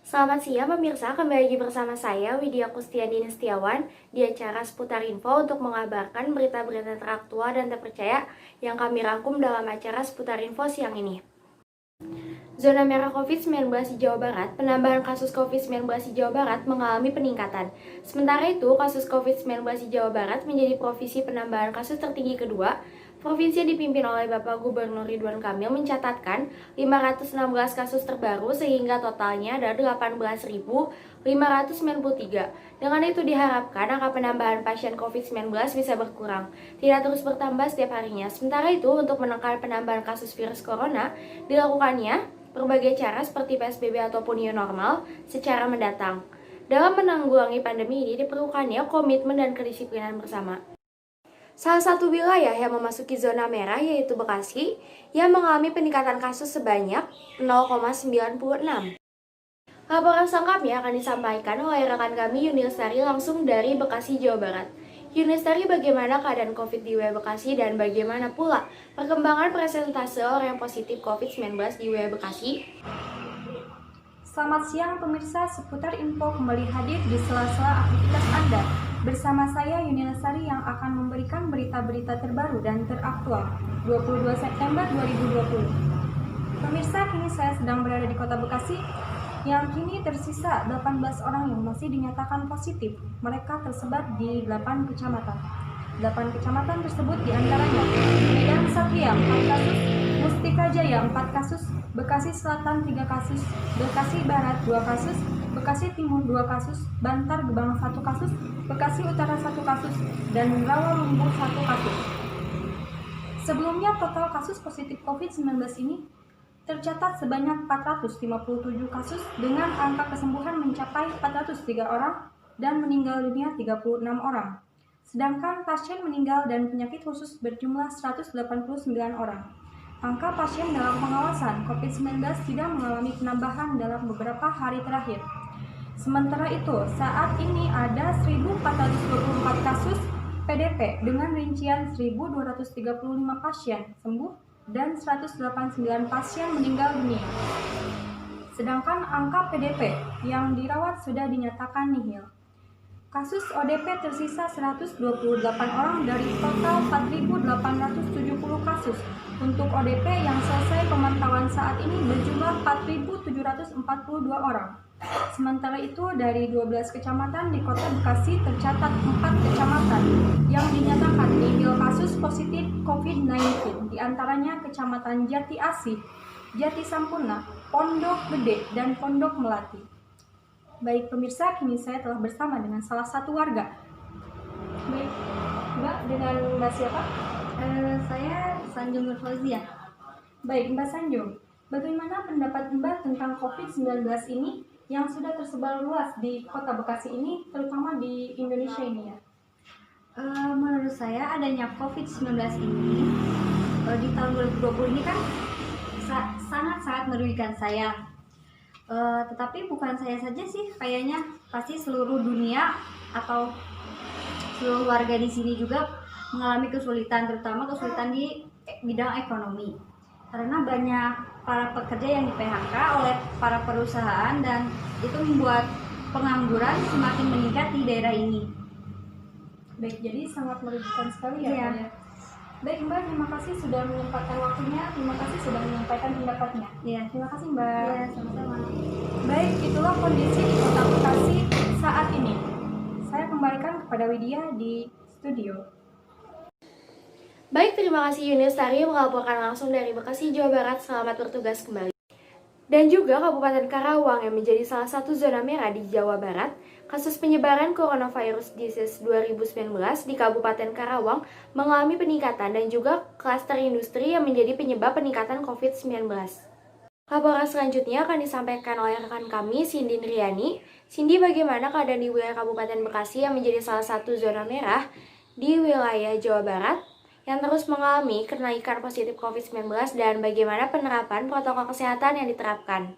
Selamat siang pemirsa, kembali lagi bersama saya Widya Kustiandini Setiawan di acara Seputar Info untuk mengabarkan berita-berita teraktual dan terpercaya yang kami rangkum dalam acara Seputar Info siang ini. Zona merah COVID-19 di Jawa Barat, penambahan kasus COVID-19 di Jawa Barat mengalami peningkatan. Sementara itu, kasus COVID-19 di Jawa Barat menjadi provinsi penambahan kasus tertinggi kedua. Provinsi yang dipimpin oleh Bapak Gubernur Ridwan Kamil mencatatkan 516 kasus terbaru sehingga totalnya ada 18.593. Dengan itu diharapkan angka penambahan pasien COVID-19 bisa berkurang, tidak terus bertambah setiap harinya. Sementara itu, untuk menekan penambahan kasus virus corona, dilakukannya berbagai cara seperti PSBB ataupun new normal secara mendatang. Dalam menanggulangi pandemi ini diperlukannya komitmen dan kedisiplinan bersama. Salah satu wilayah yang memasuki zona merah yaitu Bekasi yang mengalami peningkatan kasus sebanyak 0,96. Laporan selengkapnya akan disampaikan oleh rekan kami Yuni Lestari langsung dari Bekasi, Jawa Barat. Yuni Lestari, bagaimana keadaan COVID di wilayah Bekasi dan bagaimana pula perkembangan persentase orang yang positif COVID-19 di wilayah Bekasi? Selamat siang pemirsa, seputar info kembali hadir di sela-sela aktivitas Anda. Bersama saya Yuni Lestari yang akan memberikan berita-berita terbaru dan teraktual 22 September 2020. Pemirsa, kini saya sedang berada di kota Bekasi yang kini tersisa 18 orang yang masih dinyatakan positif. Mereka tersebar di 8 kecamatan. 8 kecamatan tersebut diantaranya Medan Satria 4 kasus, Mustika Jaya 4 kasus, Bekasi Selatan 3 kasus, Bekasi Barat 2 kasus, Bekasi Timur 2 kasus, Bantar Gebang 1 kasus, Bekasi Utara 1 kasus, dan Rawalumbu 1 kasus. Sebelumnya total kasus positif COVID-19 ini tercatat sebanyak 457 kasus dengan angka kesembuhan mencapai 403 orang dan meninggal dunia 36 orang. Sedangkan pasien meninggal dan penyakit khusus berjumlah 189 orang. Angka pasien dalam pengawasan COVID-19 tidak mengalami penambahan dalam beberapa hari terakhir. Sementara itu, saat ini ada 1.424 kasus PDP dengan rincian 1.235 pasien sembuh dan 189 pasien meninggal dunia. Sedangkan angka PDP yang dirawat sudah dinyatakan nihil. Kasus ODP tersisa 128 orang dari total 4.870 kasus. Untuk ODP yang selesai pemantauan saat ini berjumlah 4.742 orang. Sementara itu, dari 12 kecamatan di Kota Bekasi tercatat 4 kecamatan yang dinyatakan nihil kasus positif COVID-19, diantaranya Kecamatan Jati Asih, Jati Sampurna, Pondok Gede, dan Pondok Melati. Baik pemirsa, kini saya telah bersama dengan salah satu warga. Baik, Mbak, dengan Mbak siapa? Saya Sanjung Nurfauzia. Baik, Mbak Sanjung, bagaimana pendapat Mbak tentang COVID-19 ini yang sudah tersebar luas di Kota Bekasi ini, terutama di Indonesia ini ya? Menurut saya adanya COVID-19 ini di tahun 2020 ini kan sangat-sangat merugikan saya. Tetapi bukan saya saja sih, kayaknya pasti seluruh dunia atau seluruh warga di sini juga mengalami kesulitan, terutama kesulitan di bidang ekonomi. Karena banyak para pekerja yang di PHK oleh para perusahaan dan itu membuat pengangguran semakin meningkat di daerah ini. Baik, jadi sangat merugikan sekali ya. Iya. Baik Mbak, terima kasih sudah menyempatkan waktunya, terima kasih sudah menyampaikan pendapatnya. Iya. Terima kasih Mbak. Iya, sama-sama. Baik, itulah kondisi di Kota Bekasi saat ini. Saya kembalikan kepada Widya di studio. Baik, terima kasih Yuni Lestari melaporkan langsung dari Bekasi, Jawa Barat. Selamat bertugas kembali. Dan juga Kabupaten Karawang yang menjadi salah satu zona merah di Jawa Barat. Kasus penyebaran coronavirus disease 2019 di Kabupaten Karawang mengalami peningkatan dan juga klaster industri yang menjadi penyebab peningkatan COVID-19. Laporan selanjutnya akan disampaikan oleh rekan kami, Cindy Riani. Cindy, bagaimana keadaan di wilayah Kabupaten Bekasi yang menjadi salah satu zona merah di wilayah Jawa Barat yang terus mengalami kenaikan positif COVID-19 dan bagaimana penerapan protokol kesehatan yang diterapkan?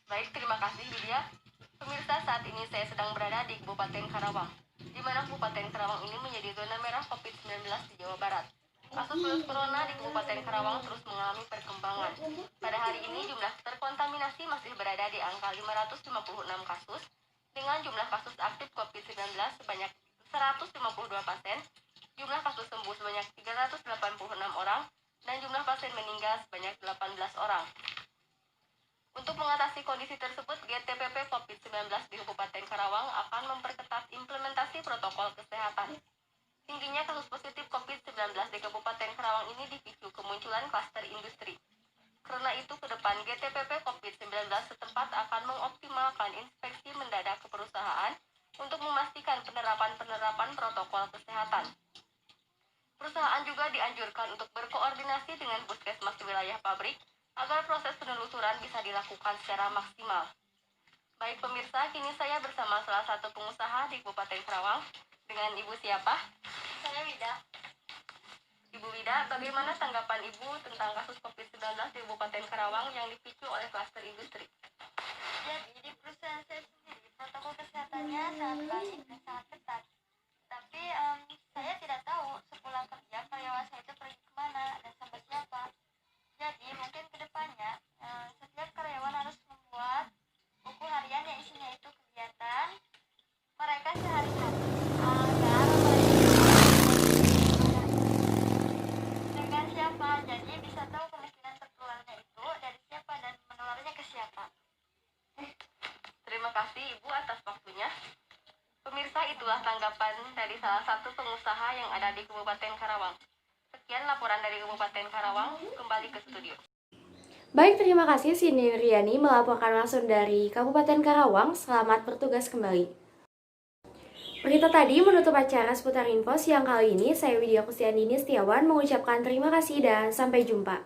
Baik, terima kasih Widya. Pemirsa, saat ini saya sedang berada di Kabupaten Karawang, di mana Kabupaten Karawang ini menjadi zona merah COVID-19 di Jawa Barat. Kasus virus corona di Kabupaten Karawang terus mengalami perkembangan. Pada hari ini jumlah terkontaminasi masih berada di angka 556 kasus, dengan jumlah kasus aktif COVID-19 sebanyak 152 pasien, jumlah kasus sembuh sebanyak 386 orang, dan jumlah pasien meninggal sebanyak 18 orang. Untuk mengatasi kondisi tersebut, GTPP COVID-19 di Kabupaten Karawang akan memperketat implementasi protokol kesehatan. Tingginya kasus positif COVID-19 di Kabupaten Karawang ini dipicu kemunculan klaster industri. Karena itu, ke depan GTPP COVID-19 setempat akan mengoptimalkan inspeksi mendadak ke perusahaan untuk memastikan penerapan protokol kesehatan. Perusahaan juga dianjurkan untuk berkoordinasi dengan puskesmas di wilayah pabrik agar proses penelusuran bisa dilakukan secara maksimal. Baik pemirsa, kini saya bersama salah satu pengusaha di Kabupaten Karawang dengan Ibu siapa? Saya Wida. Ibu Wida, bagaimana tanggapan Ibu tentang kasus COVID-19 di Kabupaten Karawang yang dipicu oleh klaster industri? Jadi di perusahaan saya sendiri protokol kesehatannya sangat baik dan sangat ketat. Tapi saya tidak tahu sepulang kerja karyawan saya itu pergi kemana dan sama siapa. Jadi mungkin kedepannya setiap karyawan harus membuat buku harian yang isinya itu kegiatan mereka sehari-hari agar dengan siapa. Jadi bisa tahu kemungkinan tertularnya itu dari siapa dan menularnya ke siapa. Terima kasih Ibu atas waktunya. Pemirsa, itulah tanggapan dari salah satu pengusaha yang ada di Kabupaten Karawang. Sekian laporan dari Kabupaten Karawang, kembali ke studio. Baik, terima kasih Cindy Riani melaporkan langsung dari Kabupaten Karawang. Selamat bertugas kembali. Berita tadi menutup acara seputar info siang kali ini. Saya Widya Kustiandini Setiawan mengucapkan terima kasih dan sampai jumpa.